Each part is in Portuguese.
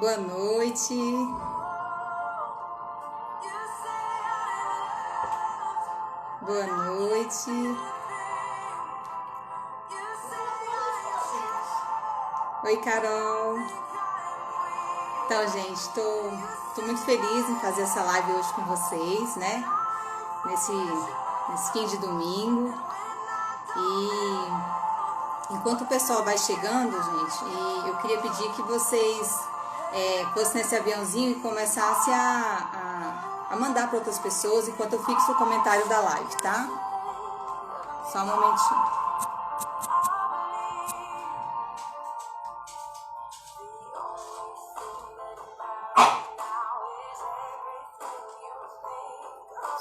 Boa noite. Boa noite. Oi, Carol. Então, gente, tô muito feliz em fazer essa live hoje com vocês, né? Nesse fim de domingo. E enquanto o pessoal vai chegando, gente, eu queria pedir que vocês fossem nesse aviãozinho e começassem a mandar para outras pessoas enquanto eu fixo o comentário da live, tá? Só um momentinho.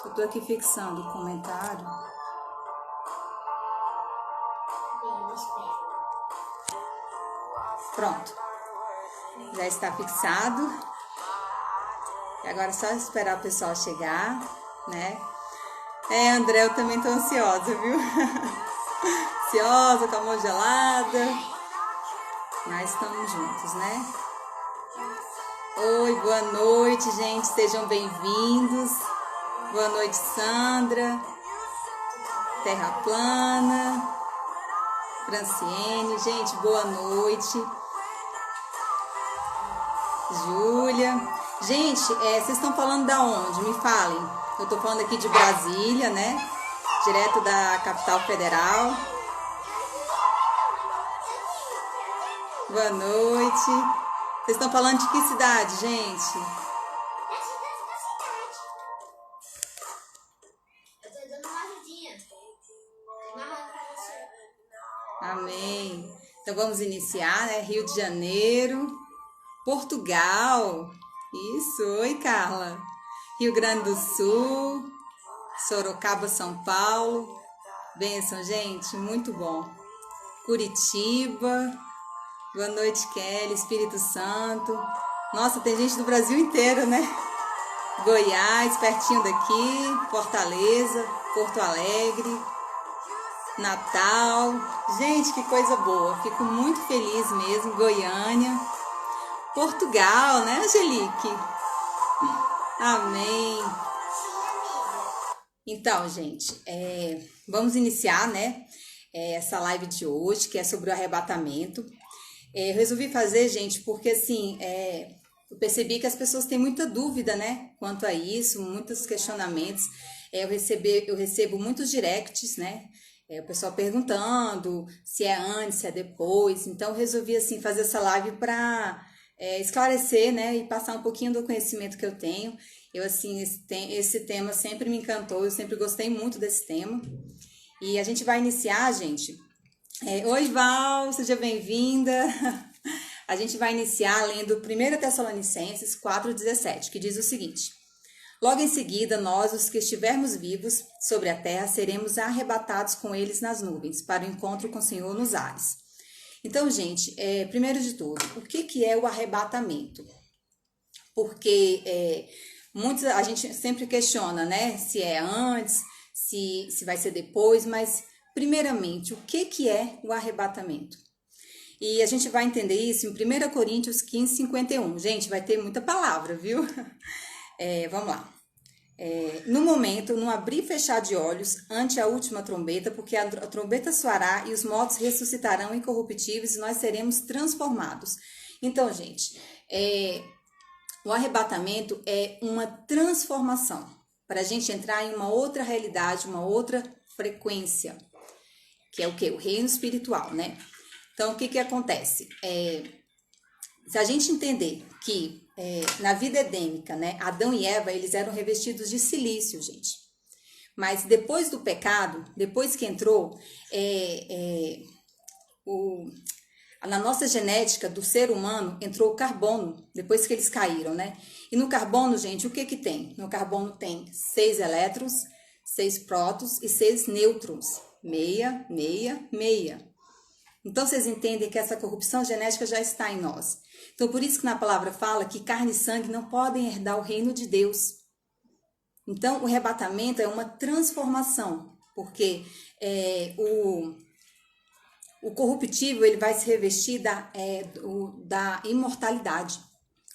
Eu tô aqui fixando o comentário. Pronto. Já está fixado. E agora é só esperar o pessoal chegar, né? André, eu também tô ansiosa, viu? Ansiosa, com a mão gelada. Mas estamos juntos, né? Oi, boa noite, gente. Sejam bem-vindos. Boa noite, Sandra. Terra Plana. Franciene. Gente, boa noite. Júlia. Gente, vocês estão falando da onde? Me falem. Eu tô falando aqui de Brasília, né? Direto da capital federal. Boa noite. Vocês estão falando de que cidade, gente? Eu tô dando uma ajudinha. Amém. Então vamos iniciar, né? Rio de Janeiro, Portugal. Isso, oi, Carla. Rio Grande do Sul, Sorocaba, São Paulo. Bênção, gente, muito bom. Curitiba. Boa noite, Kelly. Espírito Santo. Nossa, tem gente do Brasil inteiro, né? Goiás, pertinho daqui. Fortaleza, Porto Alegre. Natal. Gente, que coisa boa. Fico muito feliz mesmo. Goiânia. Portugal, né, Angelique? Amém. Então, gente, vamos iniciar, né, essa live de hoje, que é sobre o arrebatamento. Eu resolvi fazer, gente, porque, assim, eu percebi que as pessoas têm muita dúvida, né, quanto a isso, muitos questionamentos. Eu recebo muitos directs, né, o pessoal perguntando se é antes, se é depois. Então, eu resolvi, assim, fazer essa live para esclarecer, né, e passar um pouquinho do conhecimento que eu tenho. Eu, assim, esse tema sempre me encantou, eu sempre gostei muito desse tema. E a gente vai iniciar, gente. Oi, Val, seja bem-vinda. A gente vai iniciar lendo 1 Tessalonicenses 4,17, que diz o seguinte: logo em seguida, nós, os que estivermos vivos sobre a terra, seremos arrebatados com eles nas nuvens, para o encontro com o Senhor nos ares. Então, gente, primeiro de tudo, o que é o arrebatamento? Porque a gente sempre questiona, né, se é antes, se vai ser depois, mas primeiramente, o que é o arrebatamento? E a gente vai entender isso em 1 Coríntios 15, 51. Gente, vai ter muita palavra, viu? Vamos lá. No momento, no abrir e fechar de olhos, ante a última trombeta, porque a trombeta soará e os mortos ressuscitarão incorruptíveis e nós seremos transformados. Então, gente, o arrebatamento é uma transformação para a gente entrar em uma outra realidade, uma outra frequência, que é o quê? O reino espiritual, né? Então, o que acontece? Se a gente entender que na vida edêmica, né, Adão e Eva, eles eram revestidos de silício, gente. Mas depois do pecado, depois que entrou, na nossa genética do ser humano, entrou o carbono, depois que eles caíram, né? E no carbono, gente, o que tem? No carbono tem 6 elétrons, 6 prótons e 6 nêutrons. Meia, meia, meia. Então, vocês entendem que essa corrupção genética já está em nós. Então, por isso que na palavra fala que carne e sangue não podem herdar o reino de Deus. Então, o arrebatamento é uma transformação, porque o corruptível ele vai se revestir da imortalidade.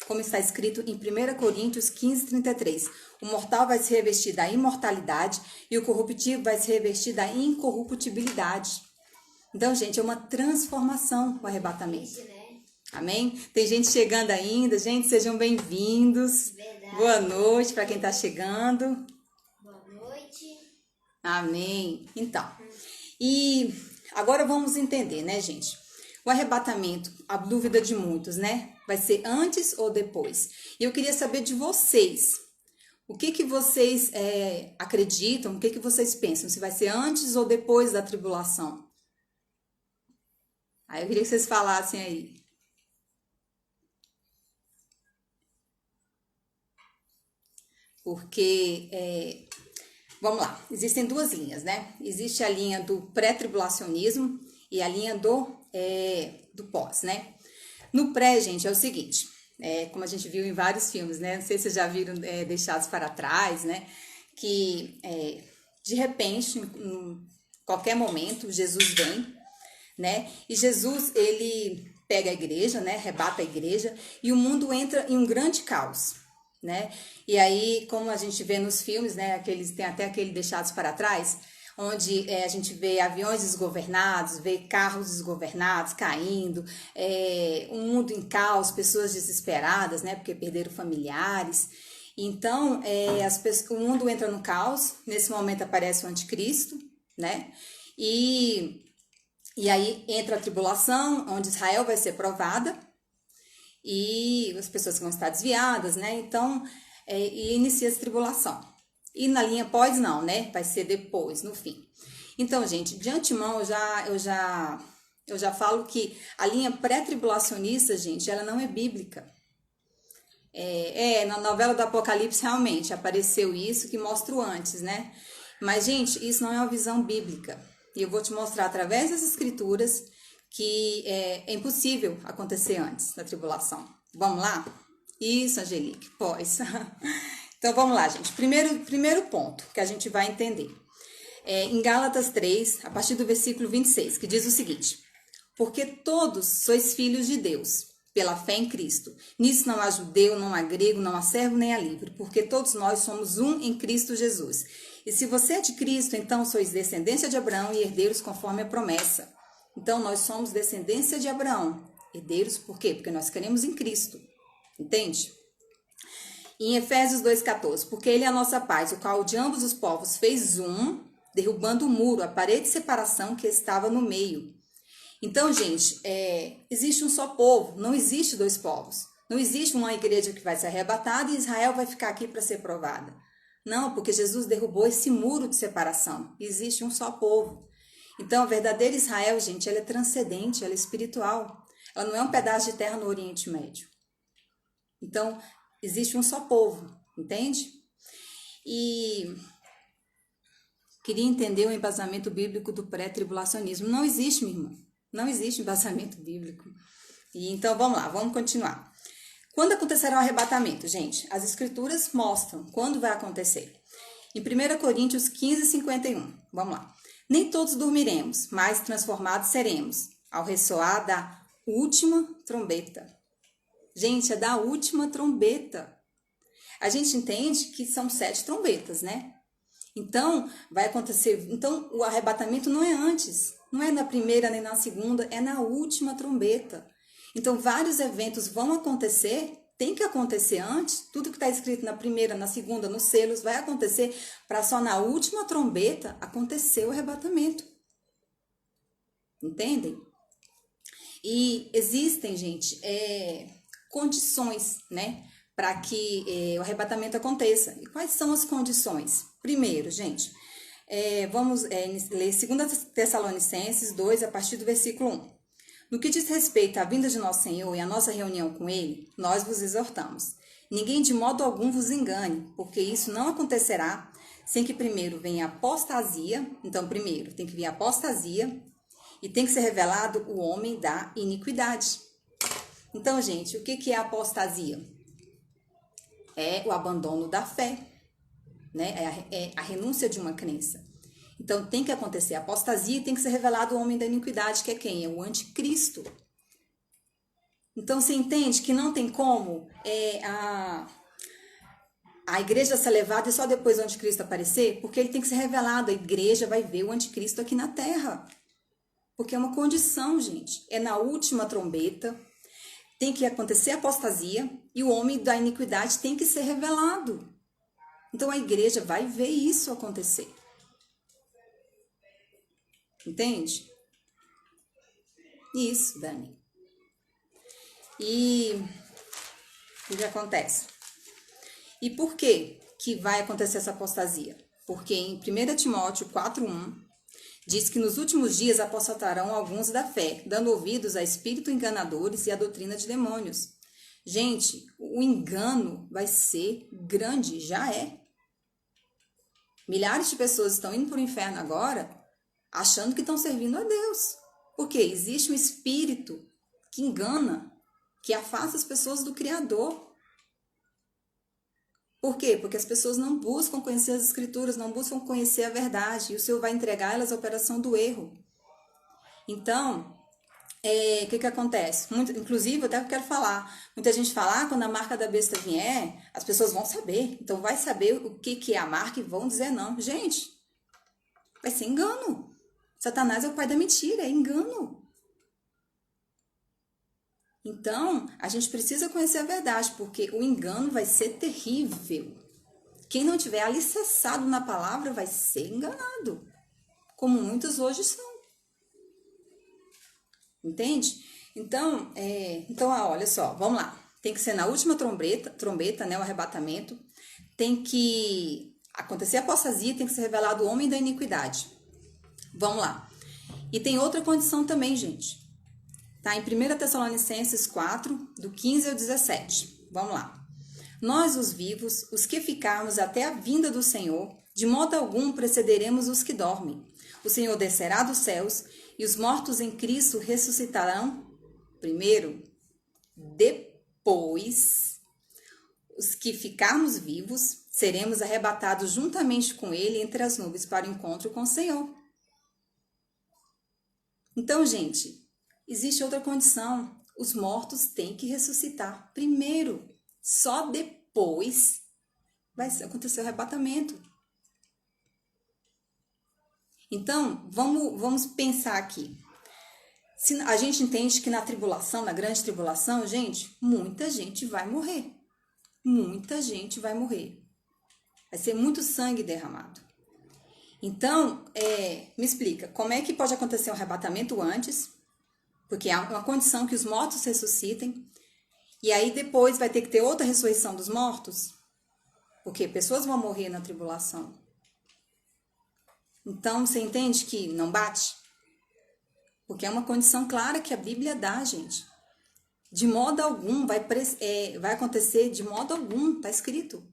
como está escrito em 1 Coríntios 15:33. O mortal vai se revestir da imortalidade e o corruptível vai se revestir da incorruptibilidade. Então, gente, é uma transformação o arrebatamento. Amém? Tem gente chegando ainda. Gente, sejam bem-vindos. Verdade. Boa noite para quem está chegando. Boa noite. Amém. Então, e agora vamos entender, né, gente? O arrebatamento, a dúvida de muitos, né? Vai ser antes ou depois? E eu queria saber de vocês. O que vocês acreditam? O que vocês pensam? Se vai ser antes ou depois da tribulação? Aí eu queria que vocês falassem aí. Porque, vamos lá, existem duas linhas, né? Existe a linha do pré-tribulacionismo e a linha do pós, né? No pré, gente, é o seguinte, como a gente viu em vários filmes, né? Não sei se vocês já viram Deixados para Trás, né? Que, de repente, em qualquer momento, Jesus vem, né? E Jesus, ele pega a igreja, né? Arrebata a igreja e o mundo entra em um grande caos, né? E aí, como a gente vê nos filmes, né? Tem até aquele Deixados para Trás, onde a gente vê aviões desgovernados, vê carros desgovernados caindo, um mundo em caos, pessoas desesperadas, né? Porque perderam familiares. Então, o mundo entra no caos. Nesse momento aparece o anticristo, né? E aí entra a tribulação, onde Israel vai ser provada e as pessoas vão estar desviadas, né? Então, e inicia essa tribulação. E na linha pós, não, né? Vai ser depois, no fim. Então, gente, de antemão, eu já falo que a linha pré-tribulacionista, gente, ela não é bíblica. Na novela do Apocalipse, realmente, apareceu isso que mostra o antes, né? Mas, gente, isso não é uma visão bíblica. E eu vou te mostrar através das escrituras que é impossível acontecer antes da tribulação. Vamos lá? Isso, Angelique, pós. Então, vamos lá, gente. Primeiro ponto que a gente vai entender. Em Gálatas 3, a partir do versículo 26, que diz o seguinte: porque todos sois filhos de Deus, pela fé em Cristo. Nisso não há judeu, não há grego, não há servo, nem há livre, porque todos nós somos um em Cristo Jesus. E se você é de Cristo, então sois descendência de Abraão e herdeiros conforme a promessa. Então, nós somos descendência de Abraão. Herdeiros por quê? Porque nós queremos em Cristo. Entende? E em Efésios 2,14, porque ele é a nossa paz, o qual de ambos os povos fez um, derrubando o muro, a parede de separação que estava no meio. Então, gente, existe um só povo, não existe dois povos. Não existe uma igreja que vai ser arrebatada e Israel vai ficar aqui para ser provada. Não, porque Jesus derrubou esse muro de separação. Existe um só povo. Então, a verdadeira Israel, gente, ela é transcendente, ela é espiritual. Ela não é um pedaço de terra no Oriente Médio. Então, existe um só povo, entende? E queria entender o embasamento bíblico do pré-tribulacionismo. Não existe, minha irmã. Não existe embasamento bíblico. E então, vamos lá, vamos continuar. Quando acontecerá o arrebatamento, gente? As escrituras mostram quando vai acontecer. Em 1 Coríntios 15:51, vamos lá. Nem todos dormiremos, mas transformados seremos, ao ressoar da última trombeta. Gente, é da última trombeta. A gente entende que são 7 trombetas, né? Então, vai acontecer. Então, o arrebatamento não é antes, não é na primeira nem na segunda, é na última trombeta. Então, vários eventos vão acontecer, tem que acontecer antes, tudo que está escrito na primeira, na segunda, nos selos, vai acontecer para só na última trombeta acontecer o arrebatamento. Entendem? E existem, gente, condições, né, para que o arrebatamento aconteça. E quais são as condições? Primeiro, gente, vamos ler 2 Tessalonicenses 2, a partir do versículo 1. No que diz respeito à vinda de nosso Senhor e à nossa reunião com Ele, nós vos exortamos. Ninguém de modo algum vos engane, porque isso não acontecerá sem que primeiro venha a apostasia. Então, primeiro tem que vir a apostasia e tem que ser revelado o homem da iniquidade. Então, gente, o que é a apostasia? É o abandono da fé, né? É a renúncia de uma crença. Então, tem que acontecer a apostasia e tem que ser revelado o homem da iniquidade, que é quem? É o anticristo. Então, você entende que não tem como a igreja ser levada e só depois o anticristo aparecer? Porque ele tem que ser revelado. A igreja vai ver o anticristo aqui na terra. Porque é uma condição, gente. É na última trombeta. Tem que acontecer a apostasia e o homem da iniquidade tem que ser revelado. Então, a igreja vai ver isso acontecer. Entende? Isso, Dani. E o que acontece? E por que vai acontecer essa apostasia? Porque em 1 Timóteo 4:1 diz que nos últimos dias apostatarão alguns da fé, dando ouvidos a espíritos enganadores e a doutrina de demônios. Gente, o engano vai ser grande, já é. Milhares de pessoas estão indo para o inferno agora, achando que estão servindo a Deus. Porque existe um espírito que engana, que afasta as pessoas do Criador. Por quê? Porque as pessoas não buscam conhecer as Escrituras, não buscam conhecer a verdade, e o Senhor vai entregar elas à operação do erro. Então, o que acontece? Inclusive, eu até quero falar, muita gente fala, quando a marca da besta vier, as pessoas vão saber. Então, vai saber o que é a marca e vão dizer não. Gente, vai ser engano. Satanás é o pai da mentira, é engano. Então, a gente precisa conhecer a verdade, porque o engano vai ser terrível. Quem não tiver alicerçado na palavra vai ser enganado, como muitos hoje são. Entende? Então, olha só, vamos lá. Tem que ser na última trombeta, né, o arrebatamento. Tem que acontecer a apostasia, tem que ser revelado o homem da iniquidade. Vamos lá. E tem outra condição também, gente. Tá em 1 Tessalonicenses 4, do 15 ao 17. Vamos lá. Nós, os vivos, os que ficarmos até a vinda do Senhor, de modo algum precederemos os que dormem. O Senhor descerá dos céus e os mortos em Cristo ressuscitarão primeiro. Depois, os que ficarmos vivos, seremos arrebatados juntamente com Ele entre as nuvens para o encontro com o Senhor. Então, gente, existe outra condição. Os mortos têm que ressuscitar primeiro. Só depois vai acontecer o arrebatamento. Então, vamos pensar aqui. Se a gente entende que na tribulação, na grande tribulação, gente, muita gente vai morrer. Muita gente vai morrer. Vai ser muito sangue derramado. Então, me explica, como é que pode acontecer um arrebatamento antes? Porque há uma condição que os mortos ressuscitem. E aí depois vai ter que ter outra ressurreição dos mortos? Porque pessoas vão morrer na tribulação. Então, você entende que não bate? Porque é uma condição clara que a Bíblia dá, gente. De modo algum vai acontecer, de modo algum, está escrito.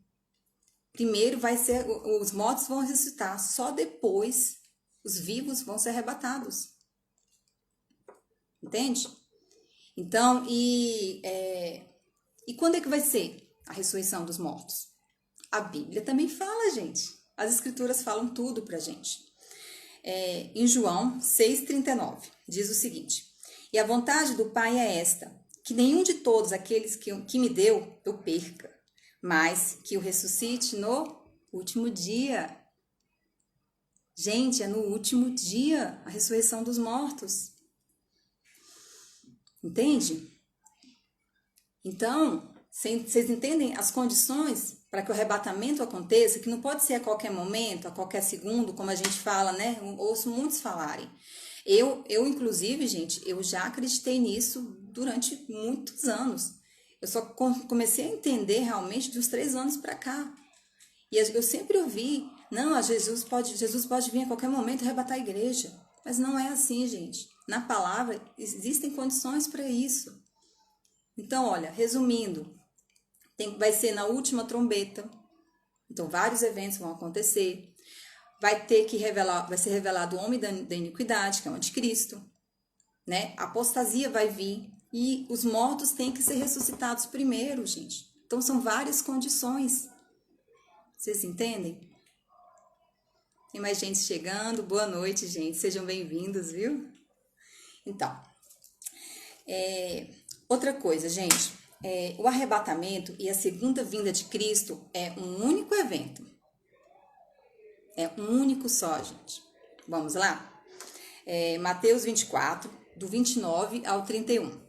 Primeiro os mortos vão ressuscitar, só depois os vivos vão ser arrebatados. Entende? Então, e quando é que vai ser a ressurreição dos mortos? A Bíblia também fala, gente. As Escrituras falam tudo pra gente. Em João 6,39, diz o seguinte: E a vontade do Pai é esta, que nenhum de todos aqueles que me deu eu perca, mas que o ressuscite no último dia. Gente, é no último dia a ressurreição dos mortos. Entende? Então, vocês entendem as condições para que o arrebatamento aconteça, que não pode ser a qualquer momento, a qualquer segundo, como a gente fala, né? Eu ouço muitos falarem. Eu, inclusive, gente, eu já acreditei nisso durante muitos anos. Eu só comecei a entender realmente de uns 3 anos para cá. E eu sempre ouvi, não, Jesus pode vir a qualquer momento e arrebatar a igreja. Mas não é assim, gente. Na palavra, existem condições para isso. Então, olha, resumindo, vai ser na última trombeta. Então, vários eventos vão acontecer. Vai ser revelado o homem da iniquidade, que é o anticristo, né? A apostasia vai vir e os mortos têm que ser ressuscitados primeiro, gente. Então, são várias condições. Vocês entendem? Tem mais gente chegando. Boa noite, gente. Sejam bem-vindos, viu? Então, Outra coisa, gente, o arrebatamento e a segunda vinda de Cristo é um único evento. É um único só, gente. Vamos lá? Mateus 24, do 29 ao 31.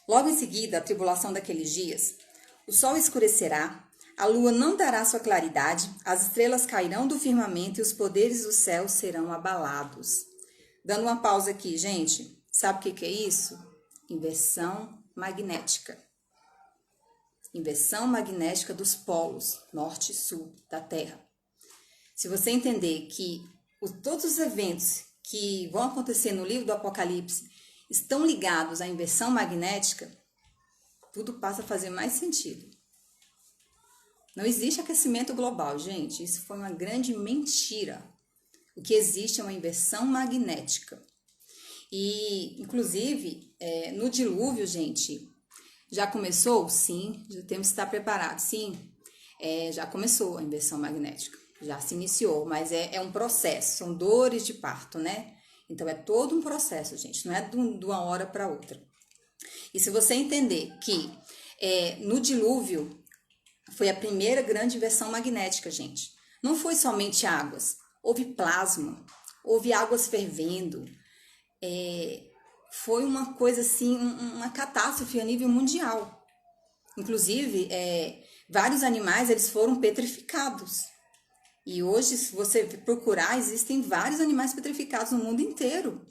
Logo em seguida, a tribulação daqueles dias, o sol escurecerá, a lua não dará sua claridade, as estrelas cairão do firmamento e os poderes do céu serão abalados. Dando uma pausa aqui, gente, sabe o que é isso? Inversão magnética. Inversão magnética dos polos, norte e sul da Terra. Se você entender que todos os eventos que vão acontecer no livro do Apocalipse estão ligados à inversão magnética, tudo passa a fazer mais sentido. Não existe aquecimento global, gente. Isso foi uma grande mentira. O que existe é uma inversão magnética. E, inclusive, no dilúvio, gente, já começou? Sim, já temos que estar preparados. Sim, já começou a inversão magnética. Já se iniciou, mas é um processo. São dores de parto, né? Então, é todo um processo, gente. Não é de uma hora para outra. E se você entender que no dilúvio foi a primeira grande inversão magnética, gente. Não foi somente águas. Houve plasma, houve águas fervendo. Foi uma coisa assim, uma catástrofe a nível mundial. Inclusive, vários animais eles foram petrificados. E hoje, se você procurar, existem vários animais petrificados no mundo inteiro.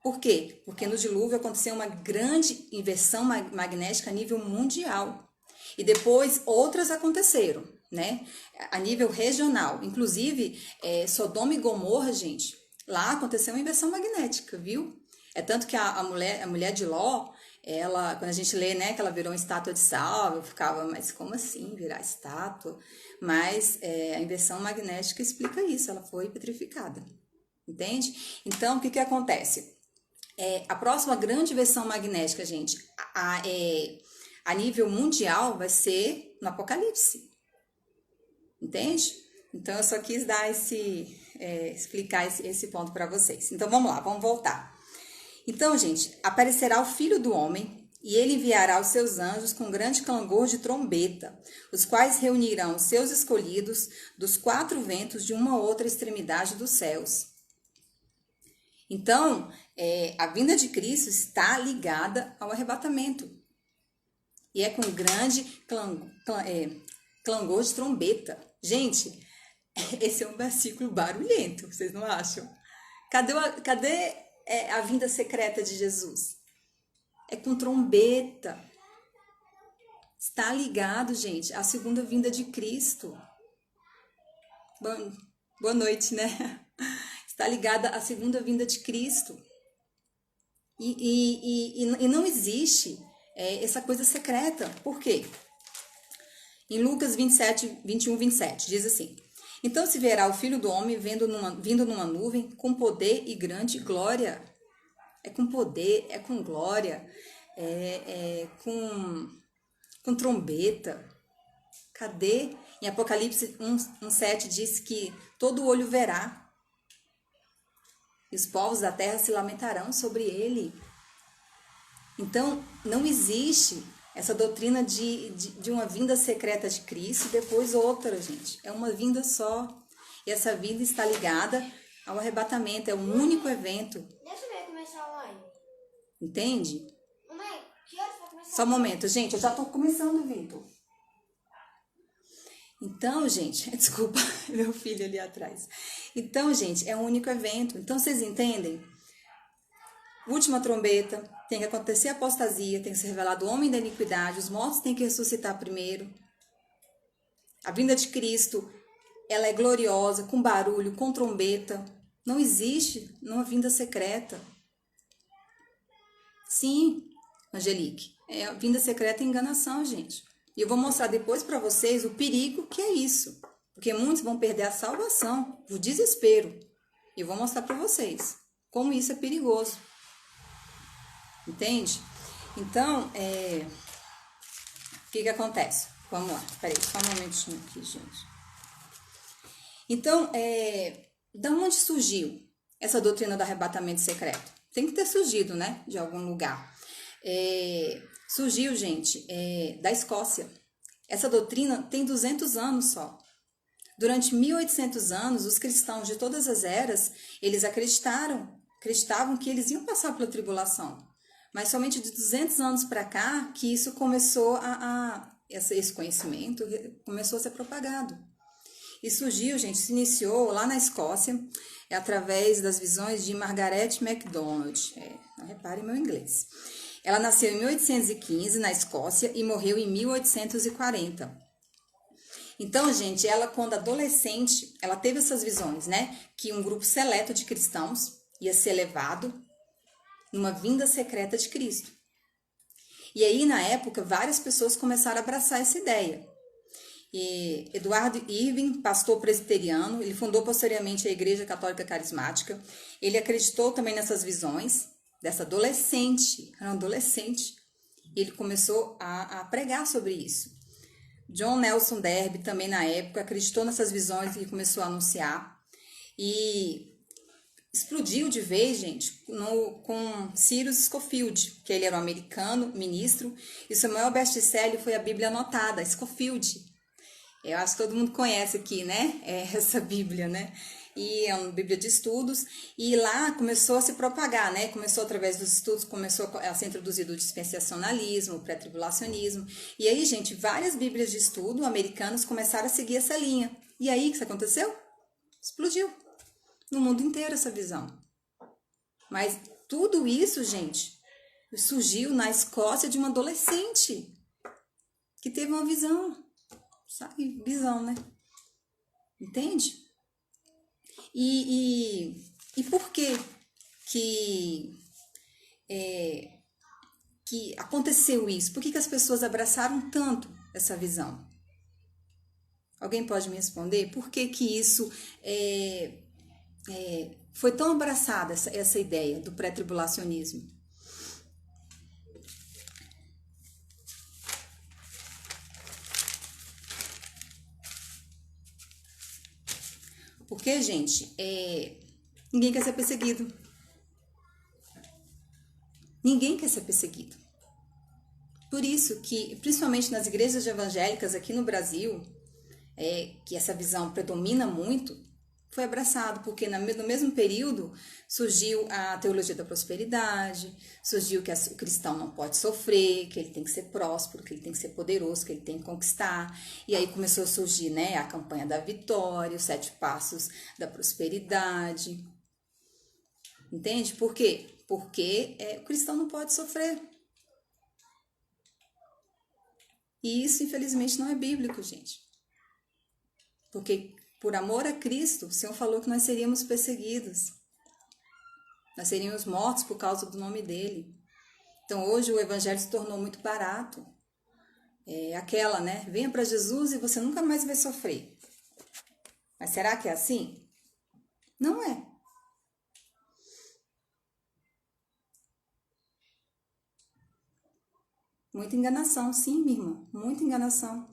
Por quê? Porque no dilúvio aconteceu uma grande inversão magnética a nível mundial. E depois outras aconteceram, né? A nível regional. Inclusive, Sodoma e Gomorra, gente, lá aconteceu uma inversão magnética, viu? É tanto que a mulher de Ló, ela, quando a gente lê, né, que ela virou uma estátua de sal, eu ficava, mas como assim virar estátua? Mas a inversão magnética explica isso, ela foi petrificada, entende? Então, o que acontece? A próxima grande inversão magnética, gente, a nível mundial vai ser no Apocalipse, entende? Então, eu só quis dar explicar esse ponto para vocês. Então, vamos lá, vamos voltar. Então, gente, aparecerá o Filho do Homem, e ele enviará os seus anjos com grande clangor de trombeta, os quais reunirão os seus escolhidos dos 4 ventos de uma ou outra extremidade dos céus. Então, a vinda de Cristo está ligada ao arrebatamento. E é com grande clangor de trombeta. Gente, esse é um versículo barulhento, vocês não acham? Cadê a vinda secreta de Jesus? É com trombeta. Está ligado, gente, à segunda vinda de Cristo. Boa noite, né? Está ligada à segunda vinda de Cristo. E não existe essa coisa secreta. Por quê? Em Lucas 27, 21, 27, diz assim: então se verá o Filho do Homem vindo numa nuvem com poder e grande glória. É com poder, é com glória, com trombeta. Cadê? Em Apocalipse 1:7 diz que todo olho verá. E os povos da terra se lamentarão sobre ele. Então, não existe essa doutrina de uma vinda secreta de Cristo e depois outra, gente. É uma vinda só. E essa vinda está ligada ao arrebatamento. É um único evento. Deixa eu começar a live. Entende? Mamãe, que horas vai começar? Só um momento, gente. Eu já estou começando, Vitor. Então, gente, desculpa, meu filho ali atrás. Então, gente, é um único evento. Então, vocês entendem? Última trombeta, tem que acontecer a apostasia, tem que ser revelado o homem da iniquidade, os mortos têm que ressuscitar primeiro. A vinda de Cristo, ela é gloriosa, com barulho, com trombeta. Não existe uma vinda secreta. Sim, Angelique, a vinda secreta é enganação, gente. E eu vou mostrar depois para vocês o perigo que é isso. Porque muitos vão perder a salvação, o desespero. E eu vou mostrar para vocês como isso é perigoso. Entende? Então, o que acontece? Vamos lá, peraí, só um momentinho aqui, gente. Então, da onde surgiu essa doutrina do arrebatamento secreto? tem que ter surgido, né, de algum lugar. Surgiu, gente, da Escócia. Essa doutrina tem 200 anos só. Durante 1800 anos, os cristãos de todas as eras, eles acreditavam que eles iam passar pela tribulação. Mas somente de 200 anos para cá, que isso começou esse conhecimento começou a ser propagado. E surgiu, gente, se iniciou lá na Escócia, através das visões de Margaret MacDonald. Não reparem meu inglês. Ela nasceu em 1815 na Escócia e morreu em 1840. Então, gente, ela quando adolescente, ela teve essas visões, né? Que um grupo seleto de cristãos ia ser levado numa vinda secreta de Cristo. E aí, na época, várias pessoas começaram a abraçar essa ideia. E Eduardo Irving, pastor presbiteriano, ele fundou posteriormente a Igreja Católica Carismática. Ele acreditou também nessas visões dessa adolescente, era um adolescente, e ele começou a pregar sobre isso. John Nelson Darby, também na época, acreditou nessas visões e começou a anunciar. E explodiu de vez, gente, com Cyrus Scofield, que ele era um americano, ministro, e seu maior best-seller foi a Bíblia Anotada, Scofield. Eu acho que todo mundo conhece aqui, né, essa Bíblia, né, e é uma Bíblia de estudos, e lá começou a se propagar, né, começou através dos estudos, começou a ser introduzido o dispensacionalismo, o pré-tribulacionismo, e aí, gente, várias Bíblias de estudo americanas começaram a seguir essa linha, e aí, o que aconteceu? Explodiu. No mundo inteiro essa visão. Mas tudo isso, gente, surgiu na Escócia de uma adolescente que teve uma visão. Sabe? Visão, né? Entende? E por que aconteceu isso? Por que as pessoas abraçaram tanto essa visão? Alguém pode me responder? Por que isso foi tão abraçada essa ideia do pré-tribulacionismo? Porque, gente, ninguém quer ser perseguido. Ninguém quer ser perseguido. Por isso que, principalmente nas igrejas evangélicas aqui no Brasil, que essa visão predomina muito, foi abraçado, porque no mesmo período surgiu a teologia da prosperidade, surgiu que o cristão não pode sofrer, que ele tem que ser próspero, que ele tem que ser poderoso, que ele tem que conquistar. E aí começou a surgir, né, a campanha da vitória, os 7 passos da prosperidade. Entende? Por quê? Porque o cristão não pode sofrer. E isso, infelizmente, não é bíblico, gente. Porque por amor a Cristo, o Senhor falou que nós seríamos perseguidos. Nós seríamos mortos por causa do nome dele. Então, hoje o evangelho se tornou muito barato. Aquela, né? Venha para Jesus e você nunca mais vai sofrer. Mas será que é assim? Não é. Muita enganação, sim, minha irmã. Muita enganação.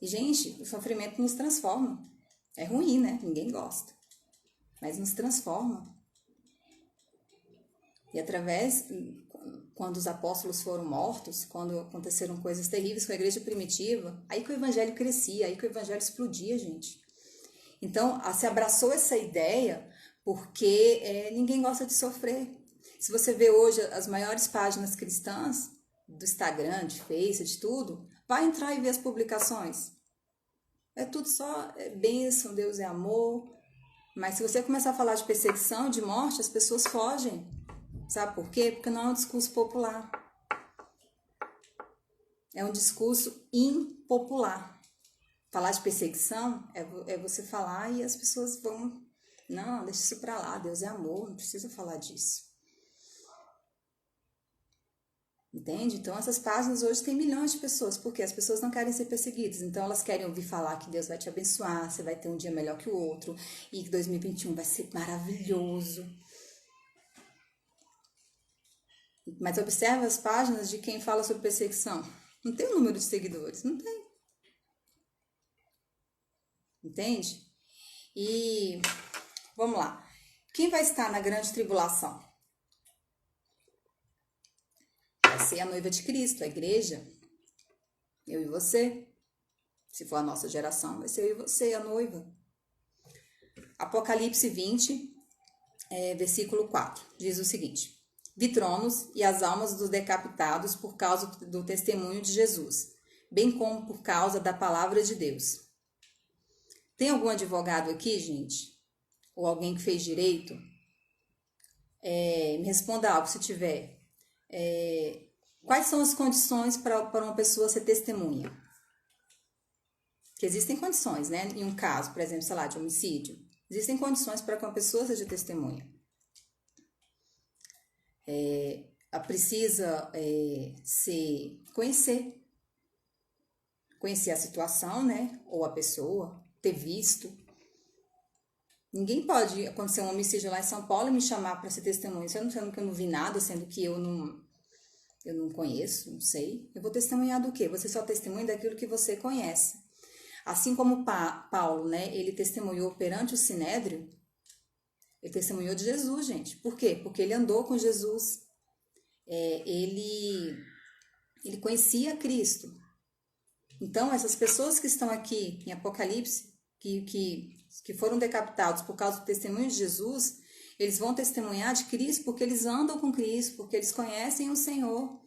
E, gente, o sofrimento nos transforma. É ruim, né? Ninguém gosta. Mas nos transforma. E através, quando os apóstolos foram mortos, quando aconteceram coisas terríveis com a igreja primitiva, aí que o evangelho crescia, aí que o evangelho explodia, gente. Então, se abraçou essa ideia porque ninguém gosta de sofrer. Se você vê hoje as maiores páginas cristãs, do Instagram, de Face, de tudo, vai entrar e ver as publicações. É tudo só bênção, Deus é amor. Mas se você começar a falar de perseguição, de morte, as pessoas fogem. Sabe por quê? Porque não é um discurso popular. É um discurso impopular. Falar de perseguição é você falar e as pessoas vão... Não, deixa isso pra lá, Deus é amor, não precisa falar disso. Entende? Então, essas páginas hoje têm milhões de pessoas, porque as pessoas não querem ser perseguidas. Então, elas querem ouvir falar que Deus vai te abençoar, você vai ter um dia melhor que o outro, e que 2021 vai ser maravilhoso. Mas observe as páginas de quem fala sobre perseguição. Não tem um número de seguidores, não tem. Entende? E, vamos lá. Quem vai estar na grande tribulação? Vai ser a noiva de Cristo, a igreja. Eu e você. Se for a nossa geração, vai ser eu e você, a noiva. Apocalipse 20, versículo 4, diz o seguinte: Vi tronos e as almas dos decapitados por causa do testemunho de Jesus, bem como por causa da palavra de Deus. Tem algum advogado aqui, gente? Ou alguém que fez direito? Me responda algo se tiver. Quais são as condições para uma pessoa ser testemunha? Que existem condições, né? Em um caso, por exemplo, sei lá, de homicídio. Existem condições para que uma pessoa seja testemunha. Ela precisa conhecer a situação, né? Ou a pessoa, ter visto. Ninguém pode acontecer um homicídio lá em São Paulo e me chamar para ser testemunha. Sendo que eu não vi nada, sendo que eu não conheço, não sei. Eu vou testemunhar do quê? Você só testemunha daquilo que você conhece. Assim como Paulo, né? Ele testemunhou perante o Sinédrio. Ele testemunhou de Jesus, gente. Por quê? Porque ele andou com Jesus. Ele conhecia Cristo. Então, essas pessoas que estão aqui em Apocalipse, que foram decapitados por causa do testemunho de Jesus, eles vão testemunhar de Cristo porque eles andam com Cristo, porque eles conhecem o Senhor.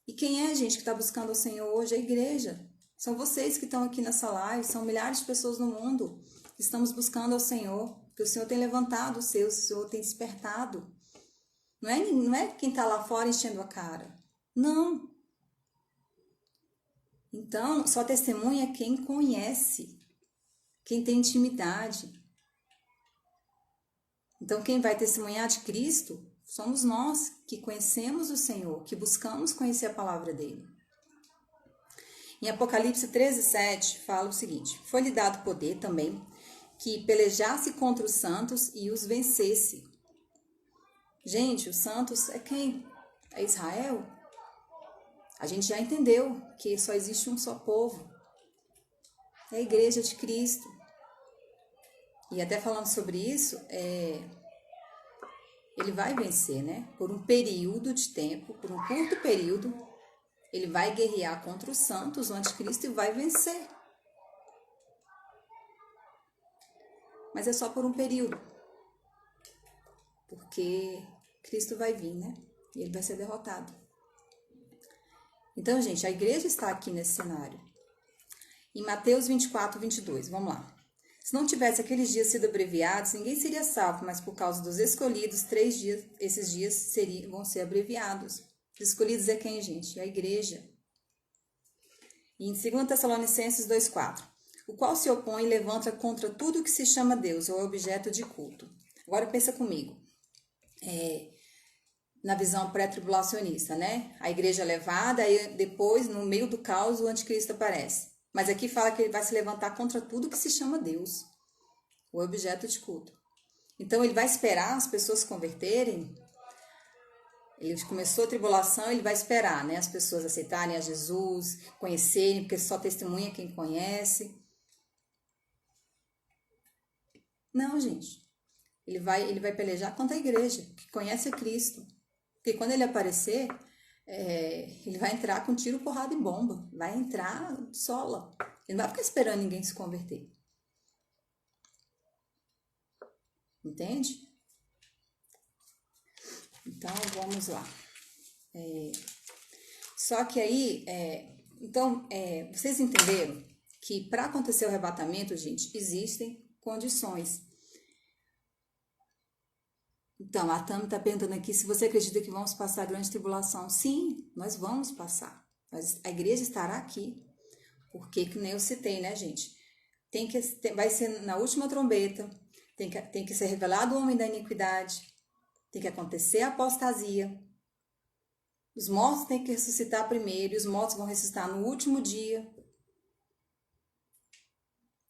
E quem é, gente, que está buscando o Senhor hoje? A igreja. São vocês que estão aqui nessa live, são milhares de pessoas no mundo que estamos buscando ao Senhor, que o Senhor tem levantado os seus, o Senhor tem despertado. Não é quem está lá fora enchendo a cara. Não. Então, só testemunha é quem conhece, quem tem intimidade. Então, quem vai testemunhar de Cristo somos nós que conhecemos o Senhor, que buscamos conhecer a palavra dele. Em Apocalipse 13:7 fala o seguinte: Foi-lhe dado poder também que pelejasse contra os santos e os vencesse. Gente, os santos é quem? É Israel? A gente já entendeu que só existe um só povo. É a igreja de Cristo. E até falando sobre isso, ele vai vencer, né? Por um período de tempo, por um curto período, ele vai guerrear contra os santos, o anticristo, e vai vencer. Mas é só por um período. Porque Cristo vai vir, né? E ele vai ser derrotado. Então, gente, a igreja está aqui nesse cenário. Em Mateus 24:22, vamos lá. Se não tivesse aqueles dias sido abreviados, ninguém seria salvo, mas por causa dos escolhidos, 3 dias, esses dias vão ser abreviados. Os escolhidos é quem, gente? É a igreja. E em 2 Tessalonicenses 2:4, o qual se opõe e levanta contra tudo que se chama Deus ou é objeto de culto. Agora pensa comigo. Na visão pré-tribulacionista, né? A igreja é levada, aí depois, no meio do caos, o anticristo aparece. Mas aqui fala que ele vai se levantar contra tudo que se chama Deus, o objeto de culto. Então, ele vai esperar as pessoas se converterem. Ele começou a tribulação, ele vai esperar, né? As pessoas aceitarem a Jesus, conhecerem, porque só testemunha quem conhece. Não, gente. Ele vai pelejar contra a igreja, que conhece a Cristo. Porque quando ele aparecer, ele vai entrar com tiro, porrada e bomba. Vai entrar sola. Ele não vai ficar esperando ninguém se converter. Entende? Então, vamos lá. Só que aí, vocês entenderam que para acontecer o arrebatamento, gente, existem condições. Então, a Tami está perguntando aqui se você acredita que vamos passar a grande tribulação. Sim, nós vamos passar. A igreja estará aqui. Porque, que nem eu citei, né, gente? Vai ser na última trombeta. Tem que ser revelado o homem da iniquidade. Tem que acontecer a apostasia. Os mortos têm que ressuscitar primeiro. E os mortos vão ressuscitar no último dia.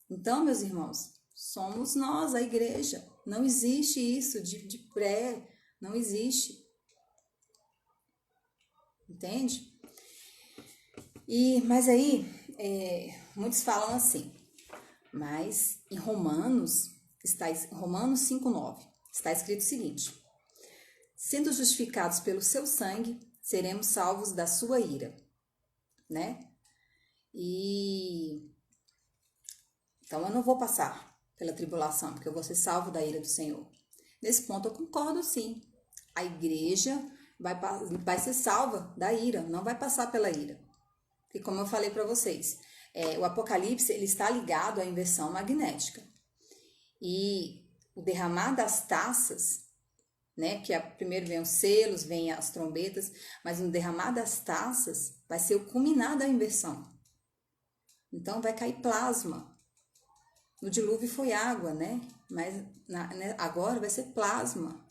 Então, meus irmãos, somos nós, a igreja. Não existe isso de pré, não existe. Entende? Mas aí, muitos falam assim, mas em Romanos Está em Romanos 5:9. Está escrito o seguinte: sendo justificados pelo seu sangue, seremos salvos da sua ira, né? E então eu não vou passar pela tribulação, porque eu vou ser salvo da ira do Senhor. Nesse ponto eu concordo, sim. A igreja vai ser salva da ira, não vai passar pela ira. E como eu falei para vocês, o Apocalipse ele está ligado à inversão magnética. E o derramar das taças, né, que primeiro vem os selos, vem as trombetas, mas no derramar das taças vai ser o culminar da inversão. Então vai cair plasma. No dilúvio foi água, né? Mas agora vai ser plasma.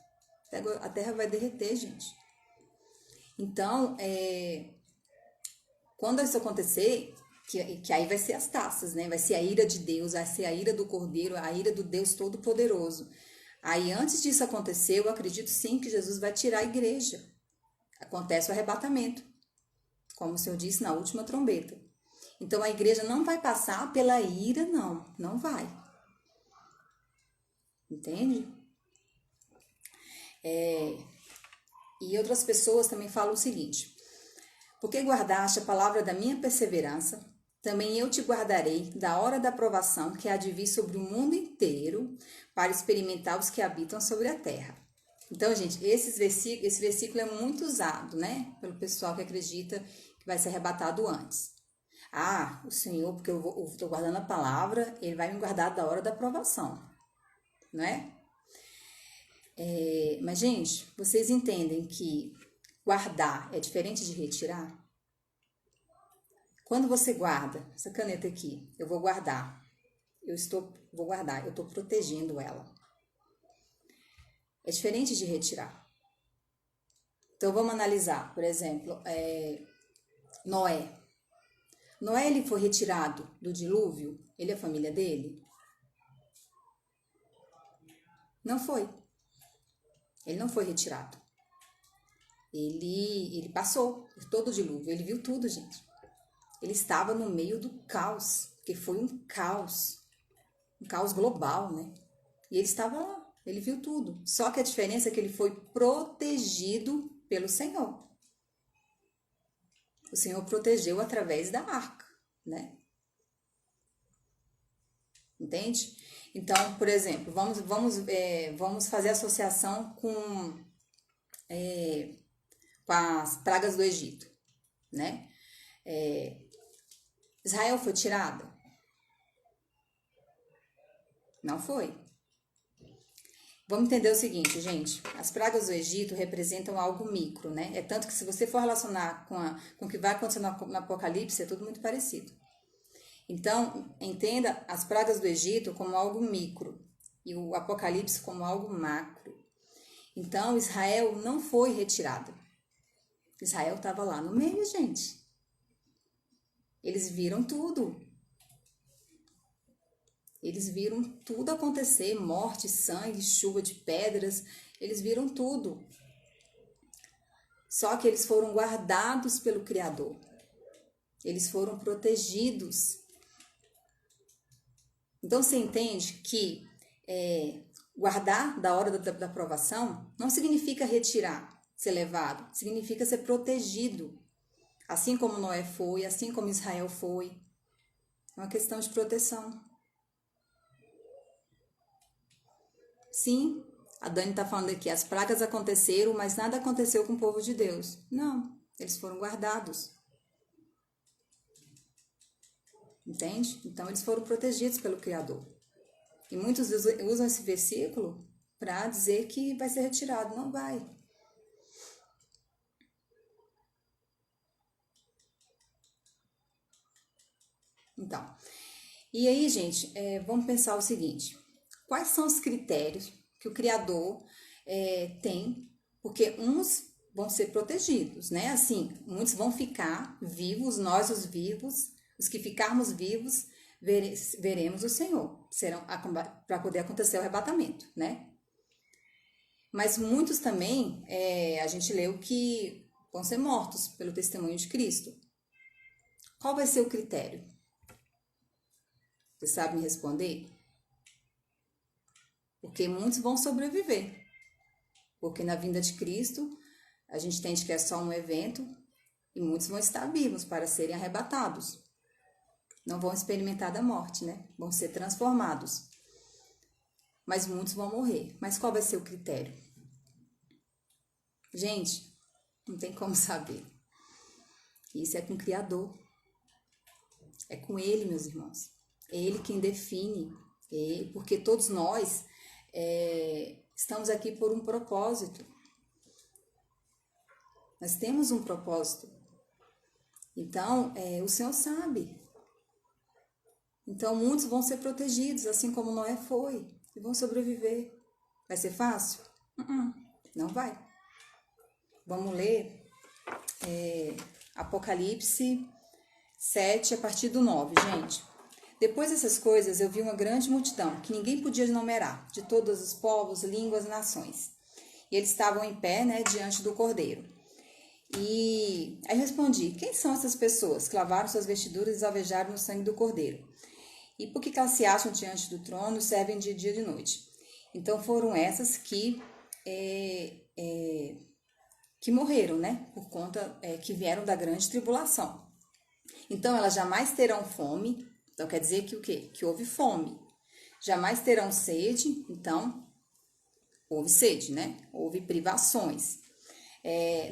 A terra vai derreter, gente. Então, quando isso acontecer, que aí vai ser as taças, né? Vai ser a ira de Deus, vai ser a ira do Cordeiro, a ira do Deus Todo-Poderoso. Aí, antes disso acontecer, eu acredito sim que Jesus vai tirar a igreja. Acontece o arrebatamento, como o Senhor disse na última trombeta. Então, a igreja não vai passar pela ira, não vai. Entende? E outras pessoas também falam o seguinte: porque guardaste a palavra da minha perseverança, também eu te guardarei da hora da provação que há de vir sobre o mundo inteiro, para experimentar os que habitam sobre a terra. Então, gente, esse versículo é muito usado, né? Pelo pessoal que acredita que vai ser arrebatado antes. Ah, o Senhor, porque eu estou guardando a palavra, Ele vai me guardar da hora da provação, né? Mas, gente, vocês entendem que guardar é diferente de retirar? Quando você guarda, essa caneta aqui, eu vou guardar. Vou guardar, eu estou protegendo ela. É diferente de retirar. Então, vamos analisar, por exemplo, Noé. Noé, ele foi retirado do dilúvio? Ele e a família dele? Não foi. Ele não foi retirado. Ele passou por todo o dilúvio, ele viu tudo, gente. Ele estava no meio do caos, porque foi um caos global, né? E ele estava lá, ele viu tudo. Só que a diferença é que ele foi protegido pelo Senhor. O Senhor protegeu através da arca, né? Entende? Então, por exemplo, vamos fazer associação com as pragas do Egito, né? Israel foi tirada? Não foi. Vamos entender o seguinte, gente. As pragas do Egito representam algo micro, né? É tanto que se você for relacionar com o que vai acontecer no Apocalipse, é tudo muito parecido. Então, entenda as pragas do Egito como algo micro e o Apocalipse como algo macro. Então, Israel não foi retirado. Israel estava lá no meio, gente. Eles viram tudo. Eles viram tudo acontecer, morte, sangue, chuva de pedras, eles viram tudo. Só que eles foram guardados pelo Criador. Eles foram protegidos. Então, você entende que guardar da hora da provação não significa retirar, ser levado. Significa ser protegido. Assim como Noé foi, assim como Israel foi. É uma questão de proteção. Sim, a Dani está falando aqui, as pragas aconteceram, mas nada aconteceu com o povo de Deus. Não, eles foram guardados. Entende? Então, eles foram protegidos pelo Criador. E muitos usam esse versículo para dizer que vai ser retirado. Não vai. Então, e aí, gente, vamos pensar o seguinte. Quais são os critérios que o Criador tem? Porque uns vão ser protegidos, né? Assim, muitos vão ficar vivos, nós os vivos, os que ficarmos vivos, veremos o Senhor. Serão para poder acontecer o arrebatamento, né? Mas muitos também, a gente leu que vão ser mortos pelo testemunho de Cristo. Qual vai ser o critério? Você sabe me responder? porque muitos vão sobreviver. Porque na vinda de Cristo, a gente entende que é só um evento e muitos vão estar vivos para serem arrebatados. Não vão experimentar da morte, né? Vão ser transformados. Mas muitos vão morrer. Mas qual vai ser o critério? Gente, não tem como saber. Isso é com o Criador. É com Ele, meus irmãos. É Ele quem define. Porque todos nós estamos aqui por um propósito. Nós temos um propósito. Então, o Senhor sabe. Então, muitos vão ser protegidos, assim como Noé foi. E vão sobreviver. Vai ser fácil? Não vai. Vamos ler Apocalipse 7, a partir do 9, gente. Depois dessas coisas, eu vi uma grande multidão, que ninguém podia enumerar, de todos os povos, línguas e nações. E eles estavam em pé, né, diante do Cordeiro. E aí respondi, quem são essas pessoas que lavaram suas vestiduras e alvejaram no sangue do Cordeiro? E por que elas se acham diante do trono e servem de dia e de noite? Então foram essas que morreram, né? Por conta que vieram da grande tribulação. Então elas jamais terão fome. Então quer dizer que o quê? Que houve fome. Jamais terão sede. Então houve sede, né? Houve privações.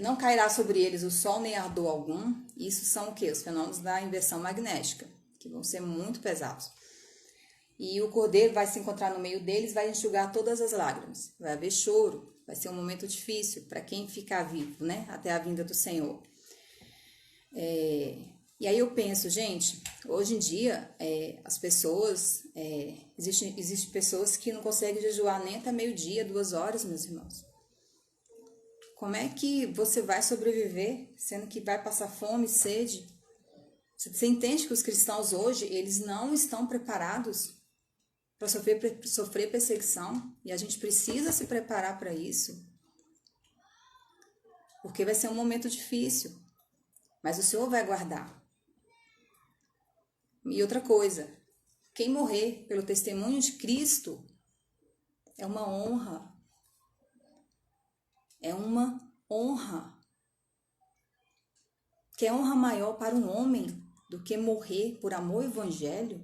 Não cairá sobre eles o sol nem ardor algum. Isso são o quê? Os fenômenos da inversão magnética, que vão ser muito pesados. E o Cordeiro vai se encontrar no meio deles, vai enxugar todas as lágrimas. Vai haver choro, vai ser um momento difícil para quem ficar vivo, né? Até a vinda do Senhor. E aí eu penso, gente, hoje em dia, as pessoas, existem pessoas que não conseguem jejuar nem até meio-dia, 2 horas, meus irmãos. Como é que você vai sobreviver, sendo que vai passar fome, sede? Você entende que os cristãos hoje, eles não estão preparados para sofrer perseguição, e a gente precisa se preparar para isso, porque vai ser um momento difícil, mas o Senhor vai guardar. E outra coisa, quem morrer pelo testemunho de Cristo é uma honra. É uma honra. Que é honra maior para um homem do que morrer por amor ao evangelho?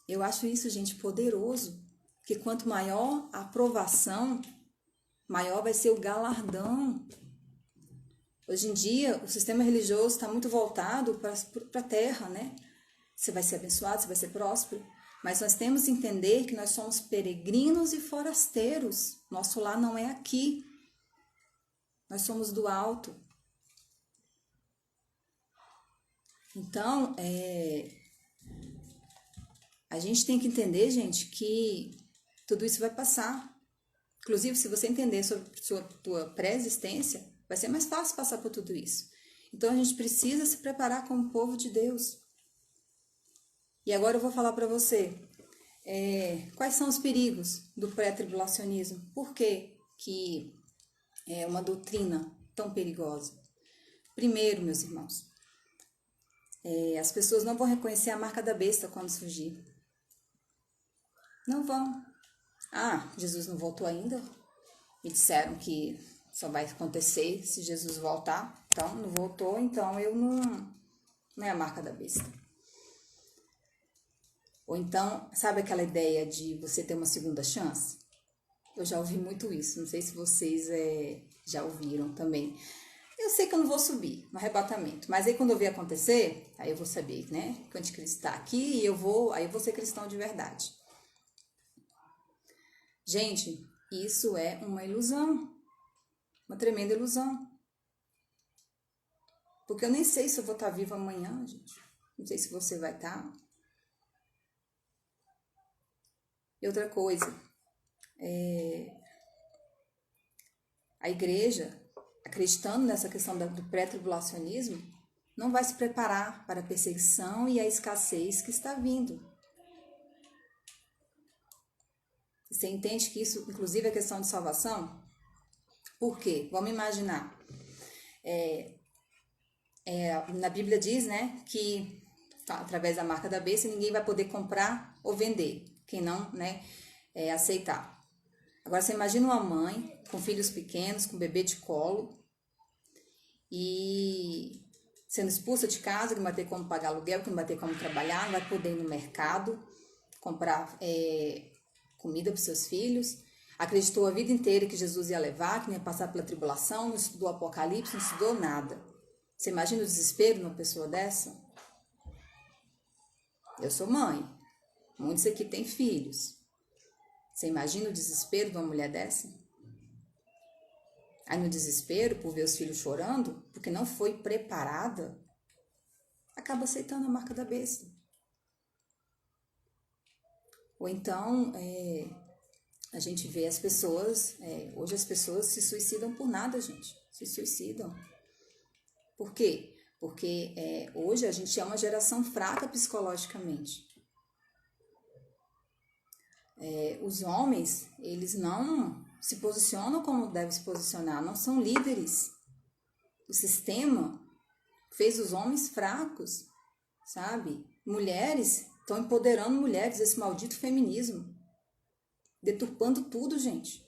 Eu acho isso, gente, poderoso. Porque quanto maior a aprovação, maior vai ser o galardão. Hoje em dia, o sistema religioso está muito voltado para a terra, né? Você vai ser abençoado, você vai ser próspero. Mas nós temos que entender que nós somos peregrinos e forasteiros. Nosso lar não é aqui. Nós somos do alto. Então, a gente tem que entender, gente, que tudo isso vai passar. Inclusive, se você entender sobre tua pré-existência, vai ser mais fácil passar por tudo isso. Então, a gente precisa se preparar como povo de Deus. E agora eu vou falar para você, quais são os perigos do pré-tribulacionismo? Por que é uma doutrina tão perigosa? Primeiro, meus irmãos, as pessoas não vão reconhecer a marca da besta quando surgir. Não vão. Jesus não voltou ainda? Me disseram que só vai acontecer se Jesus voltar. Então, não voltou, então eu não é a marca da besta. Ou então, sabe aquela ideia de você ter uma segunda chance? Eu já ouvi muito isso, não sei se vocês já ouviram também. Eu sei que eu não vou subir no arrebatamento, mas aí quando eu ver acontecer, aí eu vou saber, né, que o anticristo está aqui e aí eu vou ser cristão de verdade. Gente, isso é uma ilusão, uma tremenda ilusão. Porque eu nem sei se eu vou estar viva amanhã, gente. Não sei se você vai estar. E outra coisa, a igreja, acreditando nessa questão do pré-tribulacionismo, não vai se preparar para a perseguição e a escassez que está vindo. Você entende que isso, inclusive, é questão de salvação? Por quê? Vamos imaginar. Na Bíblia diz, né, que através da marca da besta, ninguém vai poder comprar ou vender, quem não, né, aceitar. Agora, você imagina uma mãe com filhos pequenos, com bebê de colo, e sendo expulsa de casa, que não vai ter como pagar aluguel, que não vai ter como trabalhar, não vai poder ir no mercado, comprar comida para os seus filhos. Acreditou a vida inteira que Jesus ia levar, que não ia passar pela tribulação, não estudou Apocalipse, não estudou nada. Você imagina o desespero de uma pessoa dessa? Eu sou mãe, muitos aqui têm filhos. Você imagina o desespero de uma mulher dessa? Aí no desespero, por ver os filhos chorando, porque não foi preparada, acaba aceitando a marca da besta. Ou então, a gente vê as pessoas, hoje as pessoas se suicidam por nada, gente. Se suicidam. Por quê? Porque hoje a gente é uma geração fraca psicologicamente. Os homens, eles não se posicionam como devem se posicionar, não são líderes. O sistema fez os homens fracos, sabe? Mulheres estão empoderando mulheres, esse maldito feminismo, deturpando tudo, gente.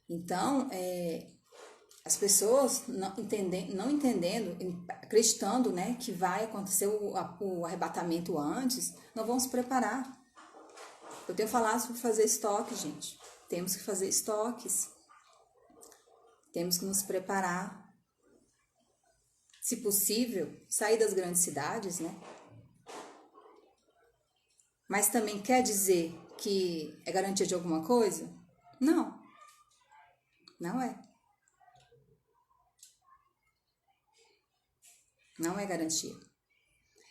Então, as pessoas não entendendo, acreditando, né, que vai acontecer o arrebatamento antes, não vão se preparar. Eu tenho falado sobre fazer estoque, gente. Temos que fazer estoques. Temos que nos preparar. Se possível, sair das grandes cidades, né? Mas também quer dizer que é garantia de alguma coisa? Não. Não é. Não é garantia.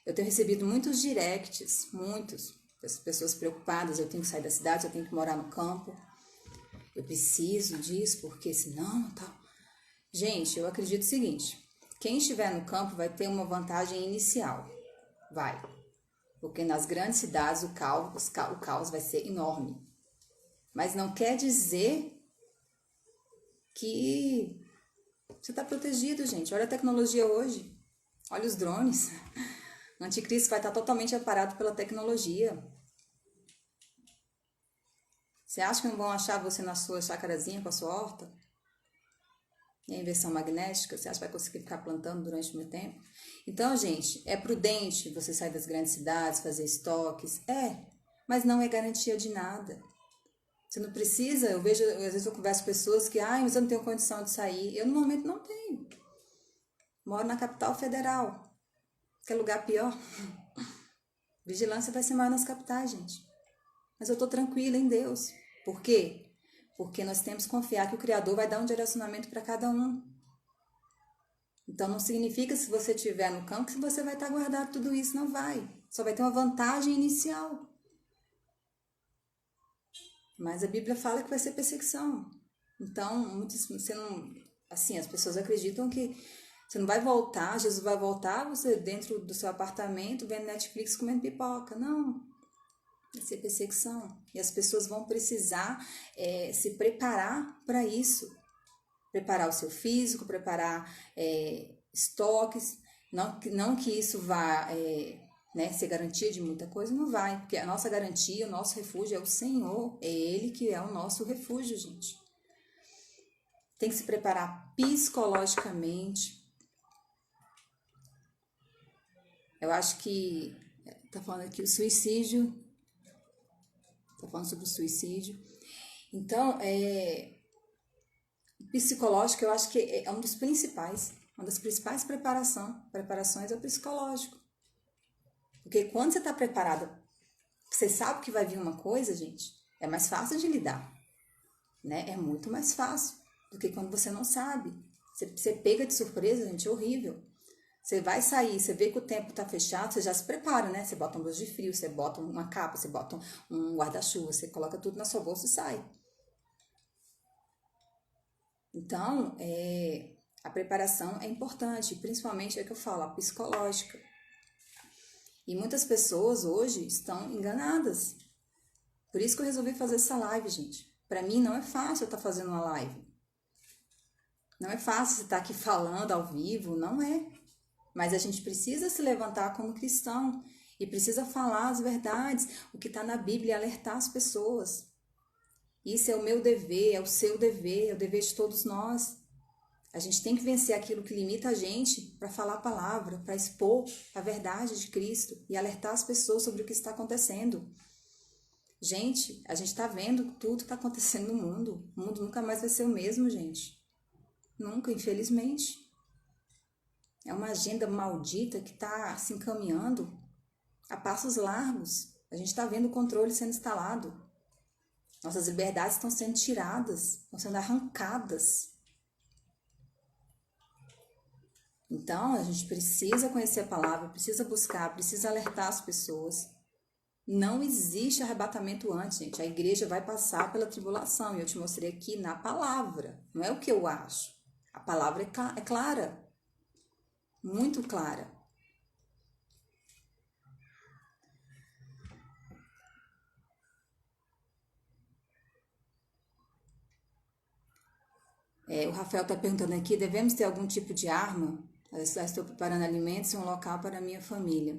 Eu tenho recebido muitos directs, muitos, pessoas preocupadas, eu tenho que sair da cidade, eu tenho que morar no campo, eu preciso disso, porque senão, tal. Gente, eu acredito o seguinte, quem estiver no campo vai ter uma vantagem inicial, vai, porque nas grandes cidades o caos vai ser enorme, mas não quer dizer que você está protegido, gente. Olha a tecnologia hoje. Olha os drones. O anticristo vai estar totalmente aparado pela tecnologia. Você acha que não vão achar você na sua chacarazinha com a sua horta? E a inversão magnética, você acha que vai conseguir ficar plantando durante muito tempo? Então, gente, é prudente você sair das grandes cidades, fazer estoques. Mas não é garantia de nada. Você não precisa, eu vejo, às vezes eu converso com pessoas que, mas eu não tenho condição de sair. Eu, no momento, não tenho. Moro na capital federal. Quer lugar pior? Vigilância vai ser maior nas capitais, gente. Mas eu estou tranquila em Deus. Por quê? Porque nós temos que confiar que o Criador vai dar um direcionamento para cada um. Então, não significa se você estiver no campo que você vai estar guardado tudo isso. Não vai. Só vai ter uma vantagem inicial. Mas a Bíblia fala que vai ser perseguição. Então, as pessoas acreditam que você não vai voltar, Jesus vai voltar, você dentro do seu apartamento, vendo Netflix, comendo pipoca. Não, vai ser perseguição. E as pessoas vão precisar se preparar para isso. Preparar o seu físico, preparar estoques. Não que isso vá ser garantia de muita coisa, não vai. Porque a nossa garantia, o nosso refúgio é o Senhor. É Ele que é o nosso refúgio, gente. Tem que se preparar psicologicamente. Eu acho que tá falando aqui o suicídio. Tá falando sobre o suicídio. Então, psicológico, eu acho que é um dos principais. Uma das principais preparações é o psicológico. Porque quando você está preparada, você sabe que vai vir uma coisa, gente, é mais fácil de lidar. Né? É muito mais fácil do que quando você não sabe. Você pega de surpresa, gente, é horrível. Você vai sair, você vê que o tempo está fechado, você já se prepara, né? Você bota um blusa de frio, você bota uma capa, você bota um guarda-chuva, você coloca tudo na sua bolsa e sai. Então, a preparação é importante, principalmente que eu falo, a psicológica. E muitas pessoas hoje estão enganadas. Por isso que eu resolvi fazer essa live, gente. Para mim não é fácil eu estar fazendo uma live. Não é fácil você estar aqui falando ao vivo, não é. Mas a gente precisa se levantar como cristão e precisa falar as verdades, o que está na Bíblia, e alertar as pessoas. Isso é o meu dever, é o seu dever, é o dever de todos nós. A gente tem que vencer aquilo que limita a gente para falar a palavra, para expor a verdade de Cristo e alertar as pessoas sobre o que está acontecendo. Gente, a gente está vendo tudo que está acontecendo no mundo. O mundo nunca mais vai ser o mesmo, gente. Nunca, infelizmente. É uma agenda maldita que está se encaminhando a passos largos. A gente está vendo o controle sendo instalado. Nossas liberdades estão sendo tiradas, estão sendo arrancadas. Então, a gente precisa conhecer a palavra, precisa buscar, precisa alertar as pessoas. Não existe arrebatamento antes, gente. A igreja vai passar pela tribulação. E eu te mostrei aqui na palavra. Não é o que eu acho. A palavra é clara. Muito clara. O Rafael está perguntando aqui, devemos ter algum tipo de arma? Eu estou preparando alimentos e um local para a minha família.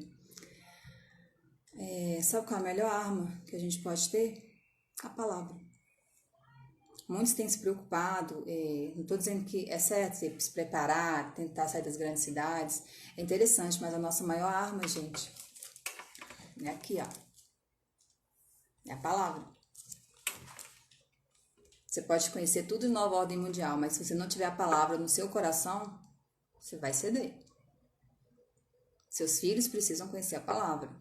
Sabe qual é a melhor arma que a gente pode ter? A palavra. Muitos têm se preocupado, não estou dizendo que é certo se preparar, tentar sair das grandes cidades, é interessante, mas a nossa maior arma, gente, é aqui, ó, é a palavra. Você pode conhecer tudo em nova ordem mundial, mas se você não tiver a palavra no seu coração, você vai ceder. Seus filhos precisam conhecer a palavra.